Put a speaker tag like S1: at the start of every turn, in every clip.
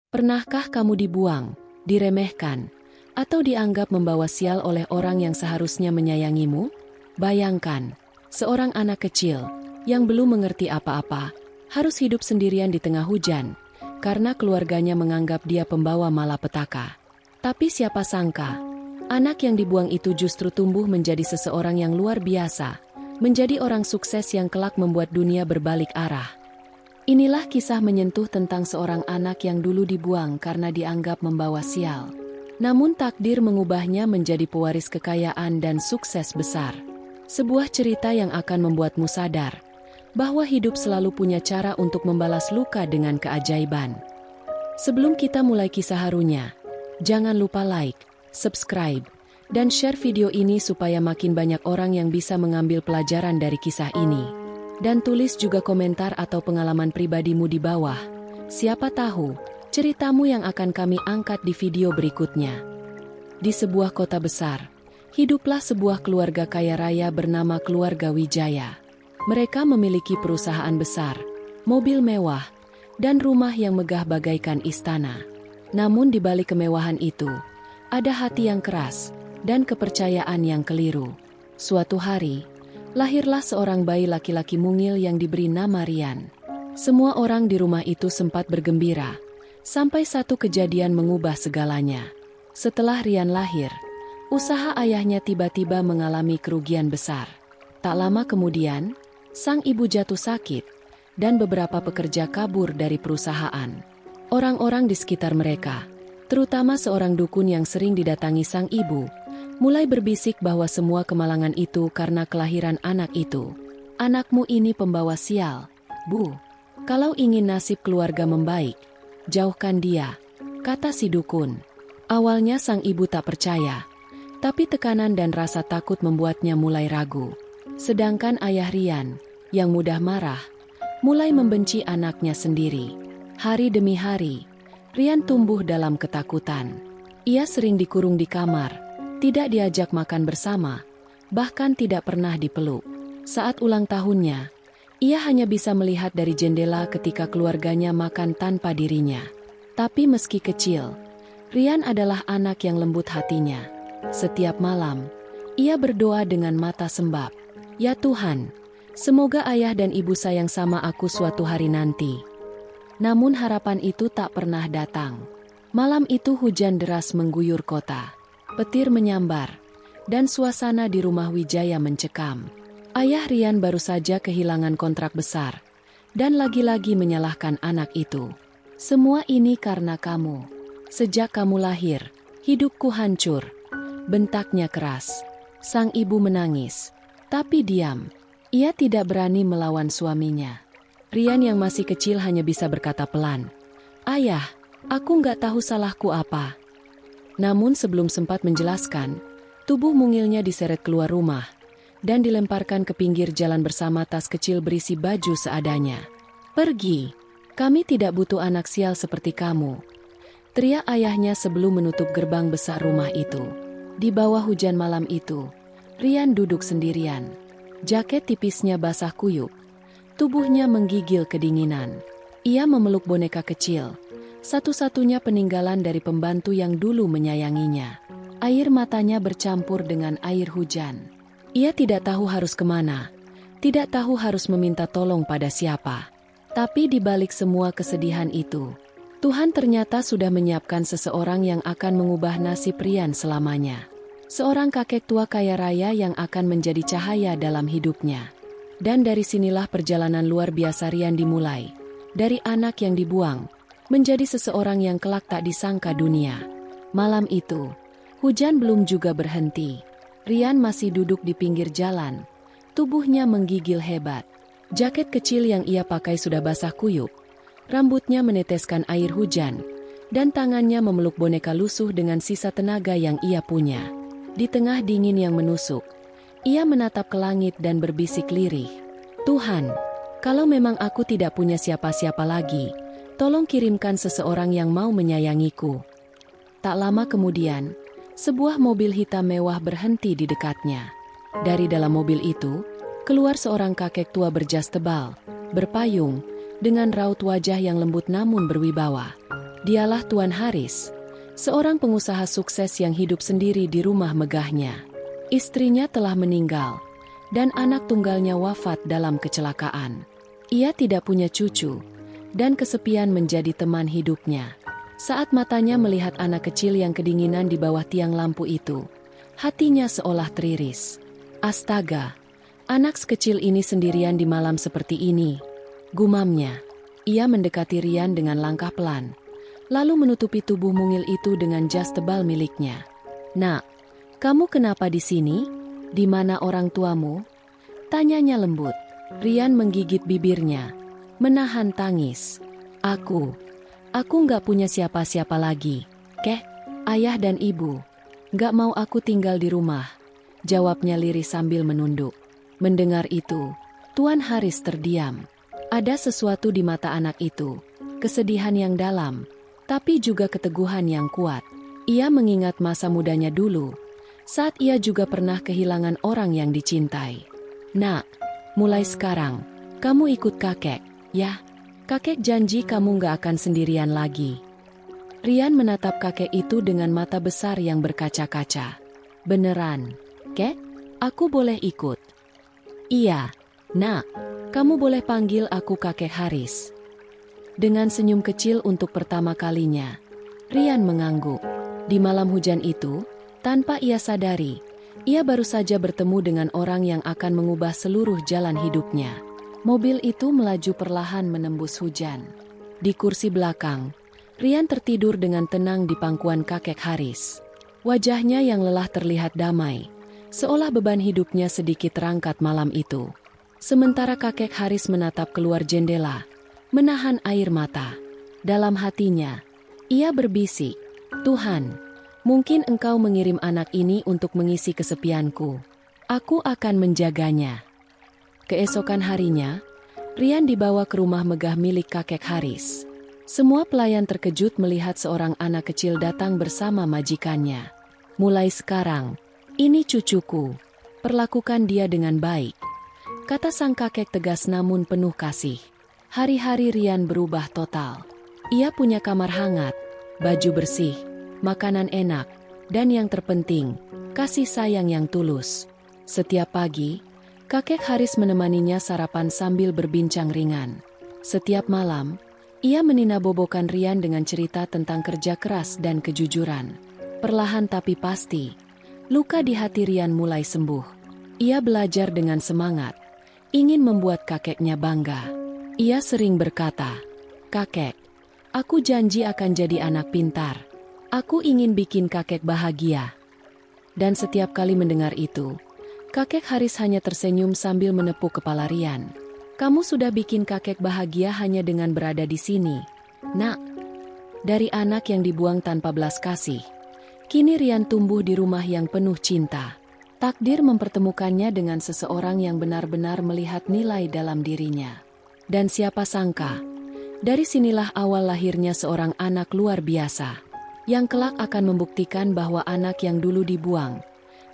S1: Pernahkah kamu dibuang, diremehkan, atau dianggap membawa sial oleh orang yang seharusnya menyayangimu? Bayangkan, seorang anak kecil yang belum mengerti apa-apa harus hidup sendirian di tengah hujan karena keluarganya menganggap dia pembawa malapetaka. Tapi siapa sangka, anak yang dibuang itu justru tumbuh menjadi seseorang yang luar biasa, menjadi orang sukses yang kelak membuat dunia berbalik arah. Inilah kisah menyentuh tentang seorang anak yang dulu dibuang karena dianggap membawa sial. Namun takdir mengubahnya menjadi pewaris kekayaan dan sukses besar. Sebuah cerita yang akan membuatmu sadar bahwa hidup selalu punya cara untuk membalas luka dengan keajaiban. Sebelum kita mulai kisah harunya, jangan lupa like, subscribe, dan share video ini supaya makin banyak orang yang bisa mengambil pelajaran dari kisah ini. Dan tulis juga komentar atau pengalaman pribadimu di bawah. Siapa tahu, ceritamu yang akan kami angkat di video berikutnya. Di sebuah kota besar, hiduplah sebuah keluarga kaya raya bernama Keluarga Wijaya. Mereka memiliki perusahaan besar, mobil mewah, dan rumah yang megah bagaikan istana. Namun di balik kemewahan itu, ada hati yang keras dan kepercayaan yang keliru. Suatu hari, lahirlah seorang bayi laki-laki mungil yang diberi nama Rian. Semua orang di rumah itu sempat bergembira, sampai satu kejadian mengubah segalanya. Setelah Rian lahir, usaha ayahnya tiba-tiba mengalami kerugian besar. Tak lama kemudian, sang ibu jatuh sakit, dan beberapa pekerja kabur dari perusahaan. Orang-orang di sekitar mereka, terutama seorang dukun yang sering didatangi sang ibu, mulai berbisik bahwa semua kemalangan itu karena kelahiran anak itu. Anakmu ini pembawa sial, Bu. Kalau ingin nasib keluarga membaik, jauhkan dia, kata si dukun. Awalnya sang ibu tak percaya, tapi tekanan dan rasa takut membuatnya mulai ragu. Sedangkan ayah Rian, yang mudah marah, mulai membenci anaknya sendiri. Hari demi hari, Rian tumbuh dalam ketakutan. Ia sering dikurung di kamar, tidak diajak makan bersama, bahkan tidak pernah dipeluk. Saat ulang tahunnya, ia hanya bisa melihat dari jendela ketika keluarganya makan tanpa dirinya. Tapi meski kecil, Rian adalah anak yang lembut hatinya. Setiap malam, ia berdoa dengan mata sembab. Ya Tuhan, semoga ayah dan ibu sayang sama aku suatu hari nanti. Namun harapan itu tak pernah datang. Malam itu hujan deras mengguyur kota. Petir menyambar, dan suasana di rumah Wijaya mencekam. Ayah Rian baru saja kehilangan kontrak besar, dan lagi-lagi menyalahkan anak itu. Semua ini karena kamu. Sejak kamu lahir, hidupku hancur. Bentaknya keras. Sang ibu menangis, tapi diam. Ia tidak berani melawan suaminya. Rian yang masih kecil hanya bisa berkata pelan, "Ayah, aku nggak tahu salahku apa." Namun sebelum sempat menjelaskan, tubuh mungilnya diseret keluar rumah dan dilemparkan ke pinggir jalan bersama tas kecil berisi baju seadanya. "Pergi, kami tidak butuh anak sial seperti kamu," teriak ayahnya sebelum menutup gerbang besar rumah itu. Di bawah hujan malam itu, Rian duduk sendirian. Jaket tipisnya basah kuyup. Tubuhnya menggigil kedinginan. Ia memeluk boneka kecil, satu-satunya peninggalan dari pembantu yang dulu menyayanginya. Air matanya bercampur dengan air hujan. Ia tidak tahu harus kemana, tidak tahu harus meminta tolong pada siapa. Tapi di balik semua kesedihan itu, Tuhan ternyata sudah menyiapkan seseorang yang akan mengubah nasib Rian selamanya. Seorang kakek tua kaya raya yang akan menjadi cahaya dalam hidupnya. Dan dari sinilah perjalanan luar biasa Rian dimulai. Dari anak yang dibuang, menjadi seseorang yang kelak tak disangka dunia. Malam itu, hujan belum juga berhenti. Rian masih duduk di pinggir jalan. Tubuhnya menggigil hebat. Jaket kecil yang ia pakai sudah basah kuyup. Rambutnya meneteskan air hujan. Dan tangannya memeluk boneka lusuh dengan sisa tenaga yang ia punya. Di tengah dingin yang menusuk, ia menatap ke langit dan berbisik lirih, "Tuhan, kalau memang aku tidak punya siapa-siapa lagi, tolong kirimkan seseorang yang mau menyayangiku." Tak lama kemudian, sebuah mobil hitam mewah berhenti di dekatnya. Dari dalam mobil itu, keluar seorang kakek tua berjas tebal, berpayung, dengan raut wajah yang lembut namun berwibawa. Dialah Tuan Haris, seorang pengusaha sukses yang hidup sendiri di rumah megahnya. Istrinya telah meninggal, dan anak tunggalnya wafat dalam kecelakaan. Ia tidak punya cucu, dan kesepian menjadi teman hidupnya. Saat matanya melihat anak kecil yang kedinginan di bawah tiang lampu itu, hatinya seolah teriris. Astaga, anak sekecil ini sendirian di malam seperti ini, gumamnya. Ia mendekati Rian dengan langkah pelan, lalu menutupi tubuh mungil itu dengan jas tebal miliknya. "Nak, kamu kenapa di sini? Di mana orang tuamu?" tanyanya lembut. Rian menggigit bibirnya, menahan tangis. Aku nggak punya siapa-siapa lagi. Kek, ayah dan ibu. Nggak mau aku tinggal di rumah, jawabnya lirih sambil menunduk. Mendengar itu, Tuan Haris terdiam. Ada sesuatu di mata anak itu, kesedihan yang dalam, tapi juga keteguhan yang kuat. Ia mengingat masa mudanya dulu, saat ia juga pernah kehilangan orang yang dicintai. "Nak, mulai sekarang, kamu ikut kakek, ya? Kakek janji kamu nggak akan sendirian lagi." Rian menatap kakek itu dengan mata besar yang berkaca-kaca. "Beneran, Kek? Aku boleh ikut?" "Iya, Nak. Kamu boleh panggil aku Kakek Haris." Dengan senyum kecil untuk pertama kalinya, Rian mengangguk. Di malam hujan itu, tanpa ia sadari, ia baru saja bertemu dengan orang yang akan mengubah seluruh jalan hidupnya. Mobil itu melaju perlahan menembus hujan. Di kursi belakang, Rian tertidur dengan tenang di pangkuan Kakek Haris. Wajahnya yang lelah terlihat damai, seolah beban hidupnya sedikit terangkat malam itu. Sementara Kakek Haris menatap keluar jendela, menahan air mata. Dalam hatinya, ia berbisik, "Tuhan, mungkin Engkau mengirim anak ini untuk mengisi kesepianku. Aku akan menjaganya." Keesokan harinya, Rian dibawa ke rumah megah milik Kakek Haris. Semua pelayan terkejut melihat seorang anak kecil datang bersama majikannya. "Mulai sekarang, ini cucuku. Perlakukan dia dengan baik," kata sang kakek tegas namun penuh kasih. Hari-hari Rian berubah total. Ia punya kamar hangat, baju bersih, makanan enak, dan yang terpenting, kasih sayang yang tulus. Setiap pagi, Kakek Haris menemaninya sarapan sambil berbincang ringan. Setiap malam, ia meninabobokan Rian dengan cerita tentang kerja keras dan kejujuran. Perlahan tapi pasti, luka di hati Rian mulai sembuh. Ia belajar dengan semangat, ingin membuat kakeknya bangga. Ia sering berkata, "Kakek, aku janji akan jadi anak pintar. Aku ingin bikin kakek bahagia." Dan setiap kali mendengar itu, Kakek Haris hanya tersenyum sambil menepuk kepala Rian. "Kamu sudah bikin kakek bahagia hanya dengan berada di sini, Nak." Dari anak yang dibuang tanpa belas kasih, kini Rian tumbuh di rumah yang penuh cinta. Takdir mempertemukannya dengan seseorang yang benar-benar melihat nilai dalam dirinya. Dan siapa sangka, dari sinilah awal lahirnya seorang anak luar biasa, yang kelak akan membuktikan bahwa anak yang dulu dibuang,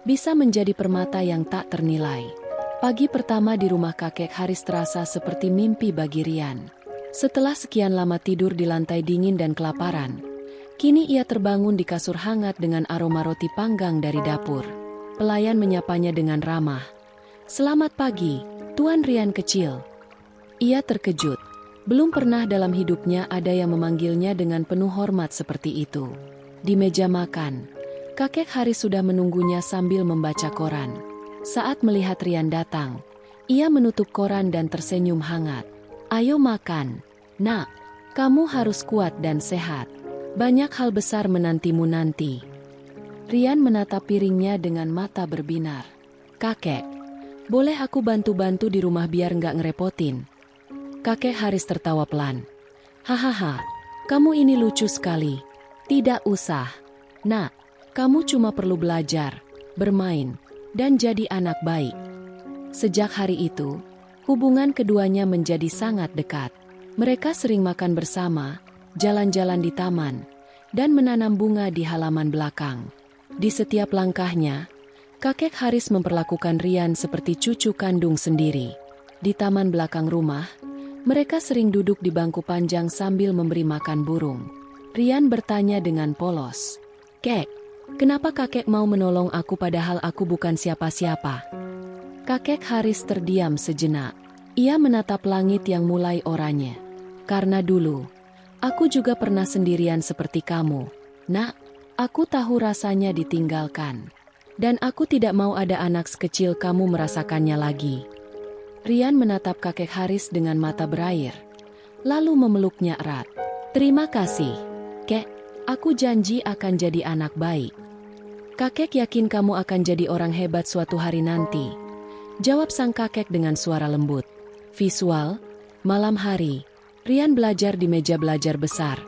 S1: bisa menjadi permata yang tak ternilai. Pagi pertama di rumah Kakek Haris terasa seperti mimpi bagi Rian. Setelah sekian lama tidur di lantai dingin dan kelaparan, kini ia terbangun di kasur hangat dengan aroma roti panggang dari dapur. Pelayan menyapanya dengan ramah. "Selamat pagi, Tuan Rian kecil." Ia terkejut. Belum pernah dalam hidupnya ada yang memanggilnya dengan penuh hormat seperti itu. Di meja makan, Kakek Haris sudah menunggunya sambil membaca koran. Saat melihat Rian datang, ia menutup koran dan tersenyum hangat. "Ayo makan, Nak. Kamu harus kuat dan sehat. Banyak hal besar menantimu nanti." Rian menatap piringnya dengan mata berbinar. "Kakek, boleh aku bantu-bantu di rumah biar nggak ngerepotin?" Kakek Haris tertawa pelan. "Hahaha, kamu ini lucu sekali. Tidak usah, Nak. Kamu cuma perlu belajar, bermain, dan jadi anak baik." Sejak hari itu, hubungan keduanya menjadi sangat dekat. Mereka sering makan bersama, jalan-jalan di taman, dan menanam bunga di halaman belakang. Di setiap langkahnya, Kakek Haris memperlakukan Rian seperti cucu kandung sendiri. Di taman belakang rumah, mereka sering duduk di bangku panjang sambil memberi makan burung. Rian bertanya dengan polos. Kek, kenapa kakek mau menolong aku padahal aku bukan siapa-siapa? Kakek Haris terdiam sejenak. Ia menatap langit yang mulai oranye. Karena dulu, aku juga pernah sendirian seperti kamu. Nak, aku tahu rasanya ditinggalkan. Dan aku tidak mau ada anak sekecil kamu merasakannya lagi. Rian menatap kakek Haris dengan mata berair. Lalu memeluknya erat. Terima kasih, Kek. Aku janji akan jadi anak baik. Kakek yakin kamu akan jadi orang hebat suatu hari nanti. Jawab sang kakek dengan suara lembut. Visual, malam hari. Rian belajar di meja belajar besar.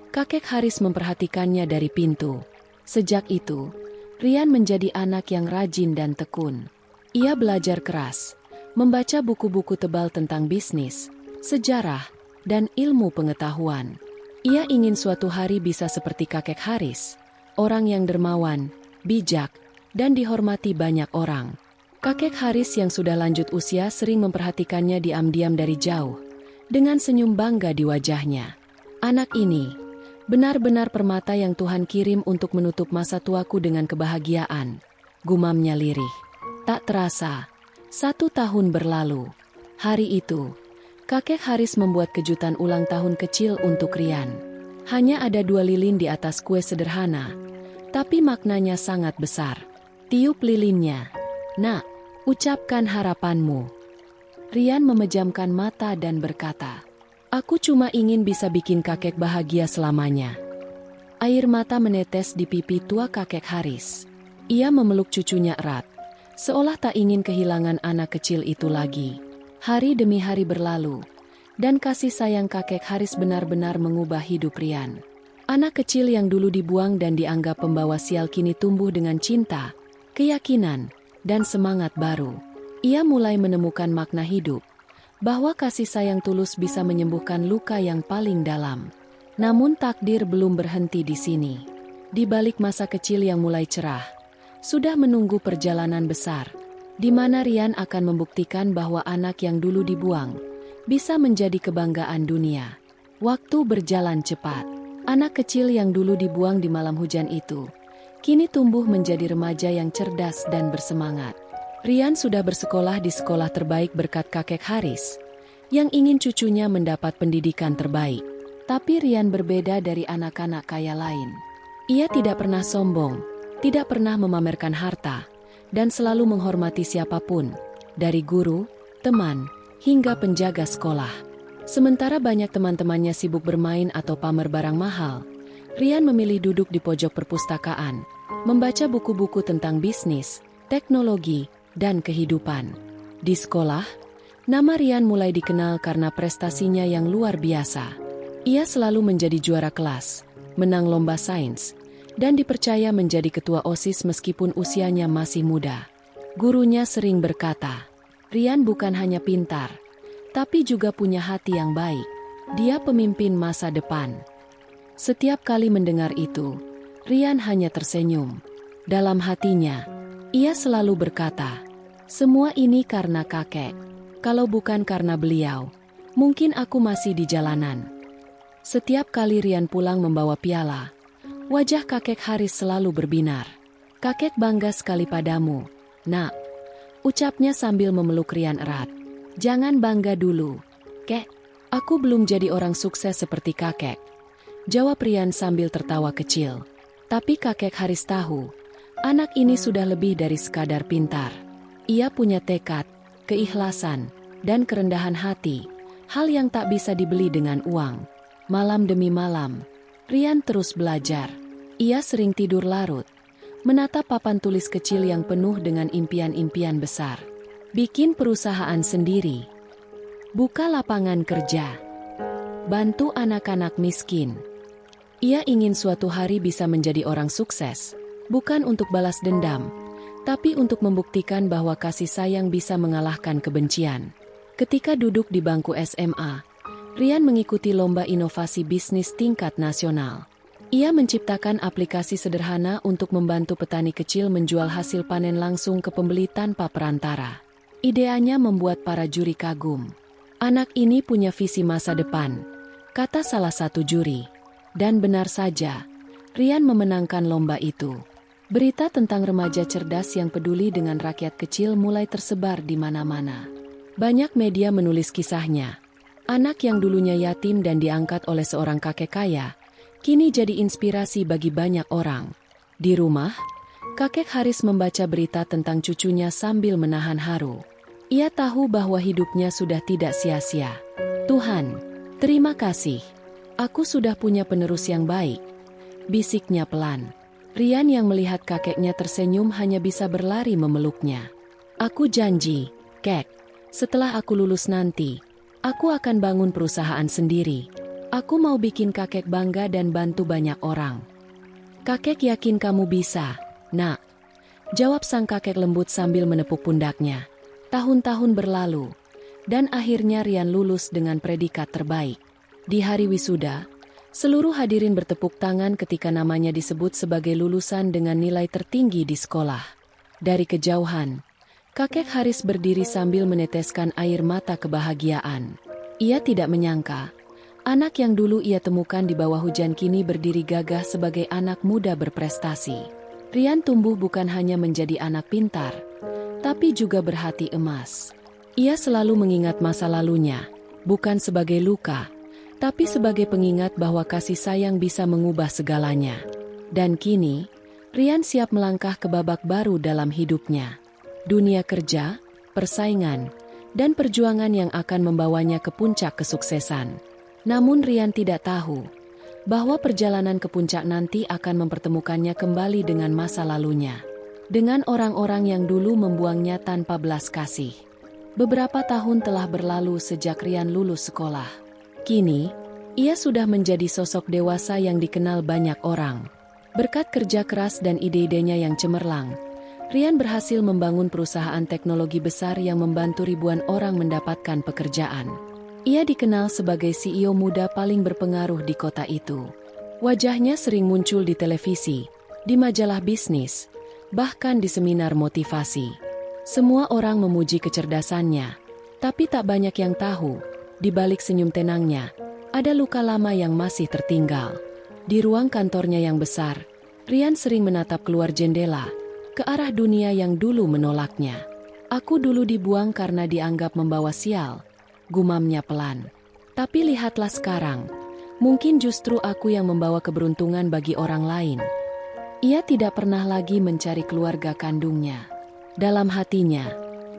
S1: Kakek Haris memperhatikannya dari pintu. Sejak itu, Rian menjadi anak yang rajin dan tekun. Ia belajar keras, membaca buku-buku tebal tentang bisnis, sejarah, dan ilmu pengetahuan. Ia ingin suatu hari bisa seperti kakek Haris, orang yang dermawan, bijak, dan dihormati banyak orang. Kakek Haris yang sudah lanjut usia sering memperhatikannya diam-diam dari jauh, dengan senyum bangga di wajahnya. Anak ini benar-benar permata yang Tuhan kirim untuk menutup masa tuaku dengan kebahagiaan, gumamnya lirih. Tak terasa, 1 tahun berlalu. Hari itu, kakek Haris membuat kejutan ulang tahun kecil untuk Rian. Hanya ada 2 lilin di atas kue sederhana, tapi maknanya sangat besar. Tiup lilinnya. Nak, ucapkan harapanmu. Rian memejamkan mata dan berkata, aku cuma ingin bisa bikin kakek bahagia selamanya. Air mata menetes di pipi tua kakek Haris. Ia memeluk cucunya erat, seolah tak ingin kehilangan anak kecil itu lagi. Hari demi hari berlalu, dan kasih sayang kakek Haris benar-benar mengubah hidup Rian. Anak kecil yang dulu dibuang dan dianggap pembawa sial kini tumbuh dengan cinta, keyakinan, dan semangat baru. Ia mulai menemukan makna hidup, bahwa kasih sayang tulus bisa menyembuhkan luka yang paling dalam. Namun takdir belum berhenti di sini. Di balik masa kecil yang mulai cerah, sudah menunggu perjalanan besar, di mana Rian akan membuktikan bahwa anak yang dulu dibuang bisa menjadi kebanggaan dunia. Waktu berjalan cepat. Anak kecil yang dulu dibuang di malam hujan itu, kini tumbuh menjadi remaja yang cerdas dan bersemangat. Rian sudah bersekolah di sekolah terbaik berkat kakek Haris, yang ingin cucunya mendapat pendidikan terbaik. Tapi Rian berbeda dari anak-anak kaya lain. Ia tidak pernah sombong, tidak pernah memamerkan harta, dan selalu menghormati siapapun, dari guru, teman, hingga penjaga sekolah. Sementara banyak teman-temannya sibuk bermain atau pamer barang mahal, Rian memilih duduk di pojok perpustakaan, membaca buku-buku tentang bisnis, teknologi, dan kehidupan. Di sekolah, nama Rian mulai dikenal karena prestasinya yang luar biasa. Ia selalu menjadi juara kelas, menang lomba sains, dan dipercaya menjadi ketua OSIS meskipun usianya masih muda. Gurunya sering berkata, Rian bukan hanya pintar, tapi juga punya hati yang baik. Dia pemimpin masa depan. Setiap kali mendengar itu, Rian hanya tersenyum. Dalam hatinya, ia selalu berkata, semua ini karena kakek. Kalau bukan karena beliau, mungkin aku masih di jalanan. Setiap kali Rian pulang membawa piala, wajah kakek Haris selalu berbinar. Kakek bangga sekali padamu, nak. Ucapnya sambil memeluk Rian erat. Jangan bangga dulu, Kek. Aku belum jadi orang sukses seperti kakek, jawab Rian sambil tertawa kecil. Tapi kakek Haris tahu, anak ini sudah lebih dari sekadar pintar. Ia punya tekad, keikhlasan, dan kerendahan hati, hal yang tak bisa dibeli dengan uang. Malam demi malam, Rian terus belajar. Ia sering tidur larut, menatap papan tulis kecil yang penuh dengan impian-impian besar. Bikin perusahaan sendiri, buka lapangan kerja, bantu anak-anak miskin. Ia ingin suatu hari bisa menjadi orang sukses, bukan untuk balas dendam, tapi untuk membuktikan bahwa kasih sayang bisa mengalahkan kebencian. Ketika duduk di bangku SMA, Rian mengikuti lomba inovasi bisnis tingkat nasional. Ia menciptakan aplikasi sederhana untuk membantu petani kecil menjual hasil panen langsung ke pembeli tanpa perantara. Ideanya membuat para juri kagum. Anak ini punya visi masa depan, kata salah satu juri. Dan benar saja, Rian memenangkan lomba itu. Berita tentang remaja cerdas yang peduli dengan rakyat kecil mulai tersebar di mana-mana. Banyak media menulis kisahnya. Anak yang dulunya yatim dan diangkat oleh seorang kakek kaya, kini jadi inspirasi bagi banyak orang. Di rumah, kakek Haris membaca berita tentang cucunya sambil menahan haru. Ia tahu bahwa hidupnya sudah tidak sia-sia. Tuhan, terima kasih. Aku sudah punya penerus yang baik, bisiknya pelan. Rian yang melihat kakeknya tersenyum hanya bisa berlari memeluknya. Aku janji, Kek, setelah aku lulus nanti, aku akan bangun perusahaan sendiri. Aku mau bikin kakek bangga dan bantu banyak orang. Kakek yakin kamu bisa, Nak. Jawab sang kakek lembut sambil menepuk pundaknya. Tahun-tahun berlalu, dan akhirnya Rian lulus dengan predikat terbaik. Di hari wisuda, seluruh hadirin bertepuk tangan ketika namanya disebut sebagai lulusan dengan nilai tertinggi di sekolah. Dari kejauhan, kakek Haris berdiri sambil meneteskan air mata kebahagiaan. Ia tidak menyangka, anak yang dulu ia temukan di bawah hujan kini berdiri gagah sebagai anak muda berprestasi. Rian tumbuh bukan hanya menjadi anak pintar, tapi juga berhati emas. Ia selalu mengingat masa lalunya, bukan sebagai luka, tapi sebagai pengingat bahwa kasih sayang bisa mengubah segalanya. Dan kini, Rian siap melangkah ke babak baru dalam hidupnya. Dunia kerja, persaingan, dan perjuangan yang akan membawanya ke puncak kesuksesan. Namun Rian tidak tahu bahwa perjalanan ke puncak nanti akan mempertemukannya kembali dengan masa lalunya. Dengan orang-orang yang dulu membuangnya tanpa belas kasih. Beberapa tahun telah berlalu sejak Rian lulus sekolah. Kini, ia sudah menjadi sosok dewasa yang dikenal banyak orang. Berkat kerja keras dan ide-idenya yang cemerlang, Rian berhasil membangun perusahaan teknologi besar yang membantu ribuan orang mendapatkan pekerjaan. Ia dikenal sebagai CEO muda paling berpengaruh di kota itu. Wajahnya sering muncul di televisi, di majalah bisnis, bahkan di seminar motivasi. Semua orang memuji kecerdasannya, tapi tak banyak yang tahu, di balik senyum tenangnya, ada luka lama yang masih tertinggal. Di ruang kantornya yang besar, Rian sering menatap keluar jendela, ke arah dunia yang dulu menolaknya. Aku dulu dibuang karena dianggap membawa sial, gumamnya pelan. Tapi lihatlah sekarang, mungkin justru aku yang membawa keberuntungan bagi orang lain. Ia tidak pernah lagi mencari keluarga kandungnya. Dalam hatinya,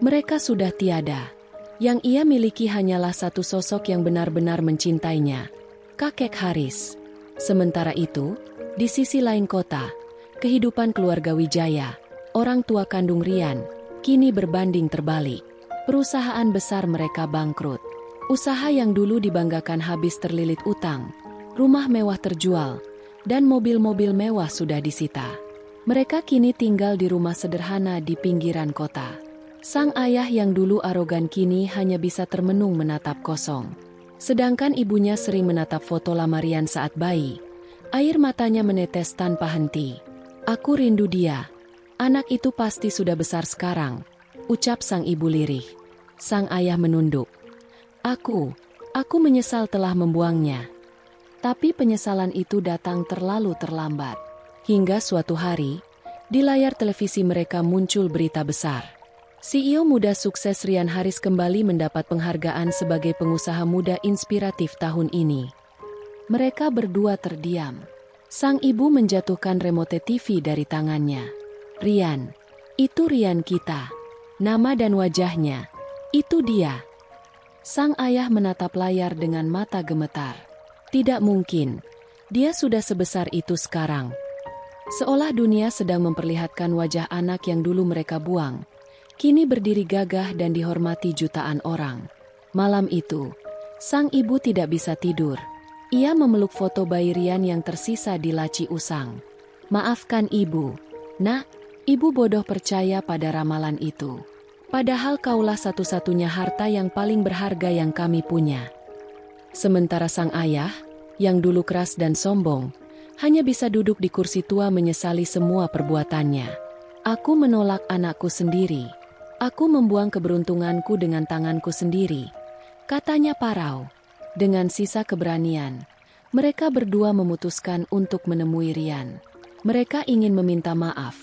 S1: mereka sudah tiada. Yang ia miliki hanyalah satu sosok yang benar-benar mencintainya, kakek Haris. Sementara itu, di sisi lain kota, kehidupan keluarga Wijaya, orang tua kandung Rian, kini berbanding terbalik. Perusahaan besar mereka bangkrut. Usaha yang dulu dibanggakan habis terlilit utang, rumah mewah terjual, dan mobil-mobil mewah sudah disita. Mereka kini tinggal di rumah sederhana di pinggiran kota. Sang ayah yang dulu arogan kini hanya bisa termenung menatap kosong. Sedangkan ibunya sering menatap foto lama Rian saat bayi. Air matanya menetes tanpa henti. Aku rindu dia. Anak itu pasti sudah besar sekarang, ucap sang ibu lirih. Sang ayah menunduk. Aku menyesal telah membuangnya. Tapi penyesalan itu datang terlalu terlambat. Hingga suatu hari, di layar televisi mereka muncul berita besar. CEO muda sukses Rian Haris kembali mendapat penghargaan sebagai pengusaha muda inspiratif tahun ini. Mereka berdua terdiam. Sang ibu menjatuhkan remote TV dari tangannya. Rian, itu Rian kita. Nama dan wajahnya, itu dia. Sang ayah menatap layar dengan mata gemetar. Tidak mungkin, dia sudah sebesar itu sekarang. Seolah dunia sedang memperlihatkan wajah anak yang dulu mereka buang. Kini berdiri gagah dan dihormati jutaan orang. Malam itu, sang ibu tidak bisa tidur. Ia memeluk foto bayi Rian yang tersisa di laci usang. Maafkan ibu. Nak, ibu bodoh percaya pada ramalan itu. Padahal kaulah satu-satunya harta yang paling berharga yang kami punya. Sementara sang ayah, yang dulu keras dan sombong, hanya bisa duduk di kursi tua menyesali semua perbuatannya. Aku menolak anakku sendiri. Aku membuang keberuntunganku dengan tanganku sendiri, katanya parau. Dengan sisa keberanian, Mereka berdua memutuskan untuk menemui Rian. Mereka ingin meminta maaf,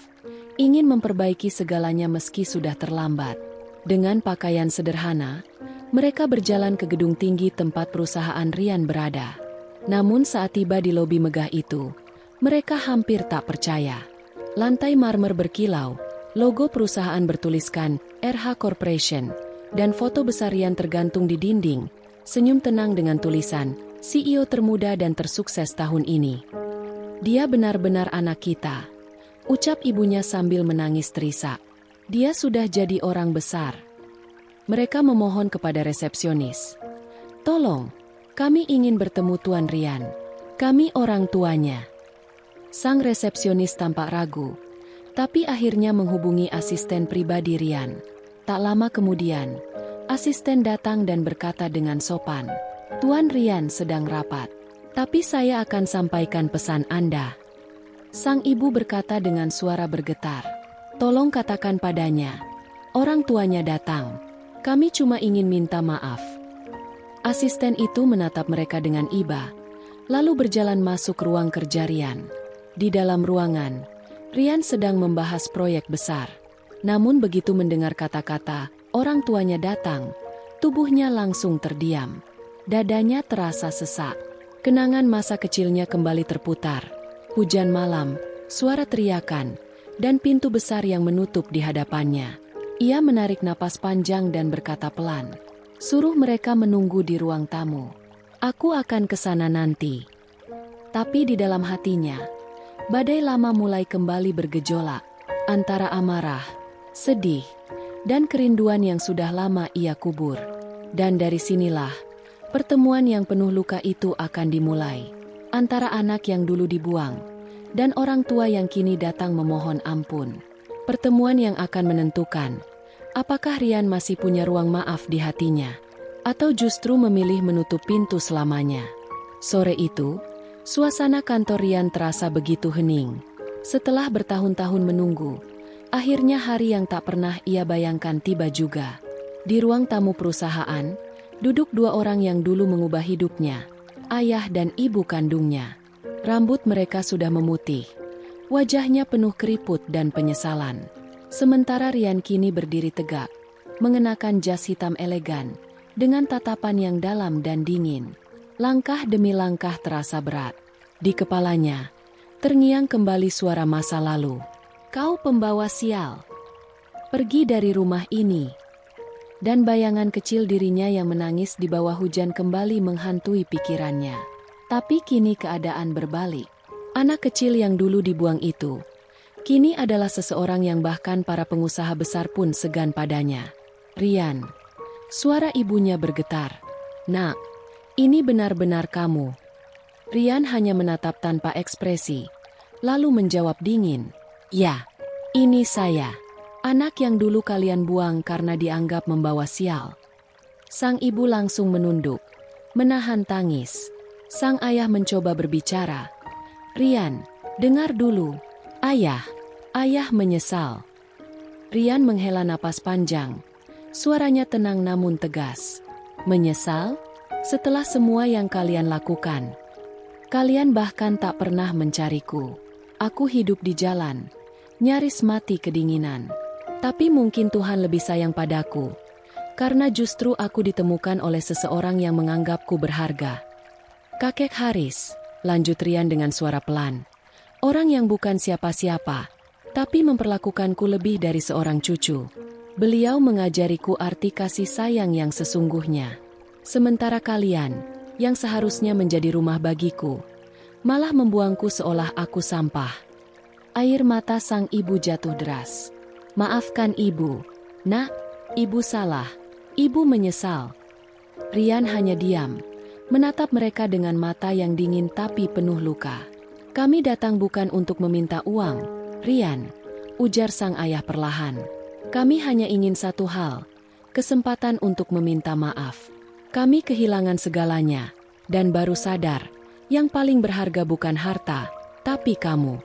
S1: ingin memperbaiki segalanya meski sudah terlambat. Dengan pakaian sederhana, mereka berjalan ke gedung tinggi tempat perusahaan Rian berada. Namun saat tiba di lobi megah itu, mereka hampir tak percaya. Lantai marmer berkilau, logo perusahaan bertuliskan RH Corporation, dan foto besar Rian tergantung di dinding, senyum tenang dengan tulisan, CEO termuda dan tersukses tahun ini. Dia benar-benar anak kita, ucap ibunya sambil menangis terisak. Dia sudah jadi orang besar. Mereka memohon kepada resepsionis. Tolong, kami ingin bertemu Tuan Rian. Kami orang tuanya. Sang resepsionis tampak ragu, tapi akhirnya menghubungi asisten pribadi Rian. Tak lama kemudian, asisten datang dan berkata dengan sopan, Tuan Rian sedang rapat, tapi saya akan sampaikan pesan Anda. Sang ibu berkata dengan suara bergetar, tolong katakan padanya, orang tuanya datang, kami cuma ingin minta maaf. Asisten itu menatap mereka dengan iba, lalu berjalan masuk ruang kerja Rian. Di dalam ruangan, Rian sedang membahas proyek besar. Namun begitu mendengar kata-kata, orang tuanya datang, tubuhnya langsung terdiam. Dadanya terasa sesak. Kenangan masa kecilnya kembali terputar. Hujan malam, suara teriakan, dan pintu besar yang menutup di hadapannya. Ia menarik napas panjang dan berkata pelan, suruh mereka menunggu di ruang tamu. Aku akan ke sana nanti. Tapi di dalam hatinya, badai lama mulai kembali bergejolak, antara amarah, sedih, dan kerinduan yang sudah lama ia kubur. Dan dari sinilah, pertemuan yang penuh luka itu akan dimulai, antara anak yang dulu dibuang, dan orang tua yang kini datang memohon ampun. Pertemuan yang akan menentukan, apakah Rian masih punya ruang maaf di hatinya, atau justru memilih menutup pintu selamanya. Sore itu, suasana kantor Rian terasa begitu hening. Setelah bertahun-tahun menunggu, akhirnya hari yang tak pernah ia bayangkan tiba juga. Di ruang tamu perusahaan, duduk dua orang yang dulu mengubah hidupnya, ayah dan ibu kandungnya. Rambut mereka sudah memutih, wajahnya penuh keriput dan penyesalan. Sementara Rian kini berdiri tegak, mengenakan jas hitam elegan, dengan tatapan yang dalam dan dingin. Langkah demi langkah terasa berat. Di kepalanya, terngiang kembali suara masa lalu. Kau pembawa sial. Pergi dari rumah ini. Dan bayangan kecil dirinya yang menangis di bawah hujan kembali menghantui pikirannya. Tapi kini keadaan berbalik. Anak kecil yang dulu dibuang itu, kini adalah seseorang yang bahkan para pengusaha besar pun segan padanya. Rian. Suara ibunya bergetar. Nak, ini benar-benar kamu. Rian hanya menatap tanpa ekspresi, lalu menjawab dingin, ya, ini saya. Anak yang dulu kalian buang karena dianggap membawa sial. Sang ibu langsung menunduk, menahan tangis. Sang ayah mencoba berbicara. Rian, dengar dulu. Ayah menyesal. Rian menghela napas panjang. Suaranya tenang namun tegas. Menyesal? Setelah semua yang kalian lakukan. Kalian bahkan tak pernah mencariku. Aku hidup di jalan, nyaris mati kedinginan. Tapi mungkin Tuhan lebih sayang padaku, karena justru aku ditemukan oleh seseorang yang menganggapku berharga. Kakek Haris, lanjut Rian dengan suara pelan. Orang yang bukan siapa-siapa, tapi memperlakukanku lebih dari seorang cucu. Beliau mengajariku arti kasih sayang yang sesungguhnya. Sementara kalian, yang seharusnya menjadi rumah bagiku, malah membuangku seolah aku sampah. Air mata sang ibu jatuh deras. Maafkan ibu. Nak, ibu salah. Ibu menyesal. Rian hanya diam, menatap mereka dengan mata yang dingin tapi penuh luka. Kami datang bukan untuk meminta uang, Rian, ujar sang ayah perlahan. Kami hanya ingin satu hal, kesempatan untuk meminta maaf. Kami kehilangan segalanya, dan baru sadar, yang paling berharga bukan harta, tapi kamu.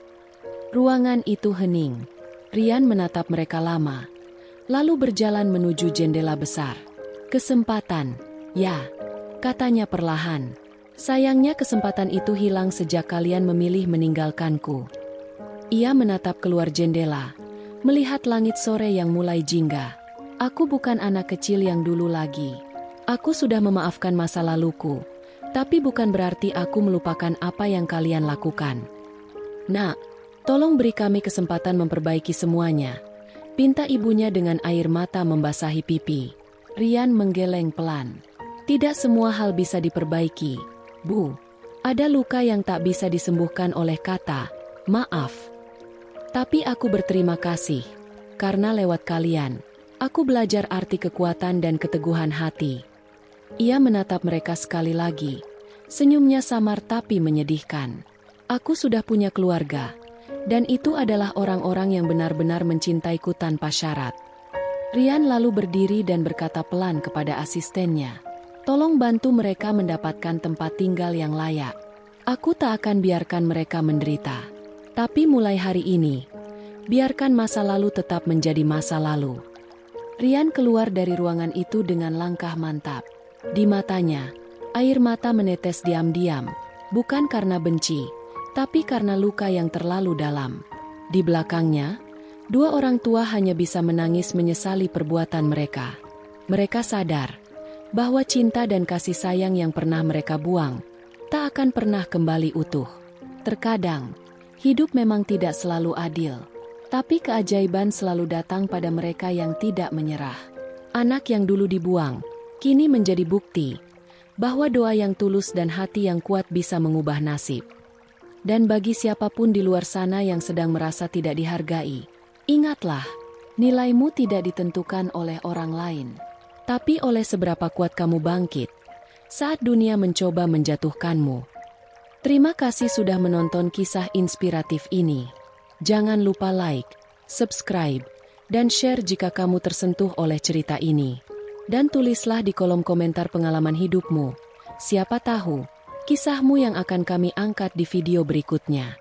S1: Ruangan itu hening. Rian menatap mereka lama, lalu berjalan menuju jendela besar. Kesempatan, ya, katanya perlahan. Sayangnya kesempatan itu hilang sejak kalian memilih meninggalkanku. Ia menatap keluar jendela, melihat langit sore yang mulai jingga. Aku bukan anak kecil yang dulu lagi. Aku sudah memaafkan masa laluku, tapi bukan berarti aku melupakan apa yang kalian lakukan. Nak, tolong beri kami kesempatan memperbaiki semuanya, pinta ibunya dengan air mata membasahi pipi. Rian menggeleng pelan. Tidak semua hal bisa diperbaiki, Bu. Ada luka yang tak bisa disembuhkan oleh kata maaf. Tapi aku berterima kasih, karena lewat kalian, aku belajar arti kekuatan dan keteguhan hati. Ia menatap mereka sekali lagi. Senyumnya samar tapi menyedihkan. Aku sudah punya keluarga, dan itu adalah orang-orang yang benar-benar mencintaiku tanpa syarat. Rian lalu berdiri dan berkata pelan kepada asistennya, "Tolong bantu mereka mendapatkan tempat tinggal yang layak. Aku tak akan biarkan mereka menderita. Tapi mulai hari ini, biarkan masa lalu tetap menjadi masa lalu." Rian keluar dari ruangan itu dengan langkah mantap. Di matanya, air mata menetes diam-diam, bukan karena benci, tapi karena luka yang terlalu dalam. Di belakangnya, dua orang tua hanya bisa menangis menyesali perbuatan mereka. Mereka sadar bahwa cinta dan kasih sayang yang pernah mereka buang tak akan pernah kembali utuh. Terkadang, hidup memang tidak selalu adil, tapi keajaiban selalu datang pada mereka yang tidak menyerah. Anak yang dulu dibuang, kini menjadi bukti bahwa doa yang tulus dan hati yang kuat bisa mengubah nasib. Dan bagi siapapun di luar sana yang sedang merasa tidak dihargai, ingatlah, nilaimu tidak ditentukan oleh orang lain, tapi oleh seberapa kuat kamu bangkit saat dunia mencoba menjatuhkanmu. Terima kasih sudah menonton kisah inspiratif ini. Jangan lupa like, subscribe, dan share jika kamu tersentuh oleh cerita ini. Dan tulislah di kolom komentar pengalaman hidupmu. Siapa tahu, kisahmu yang akan kami angkat di video berikutnya.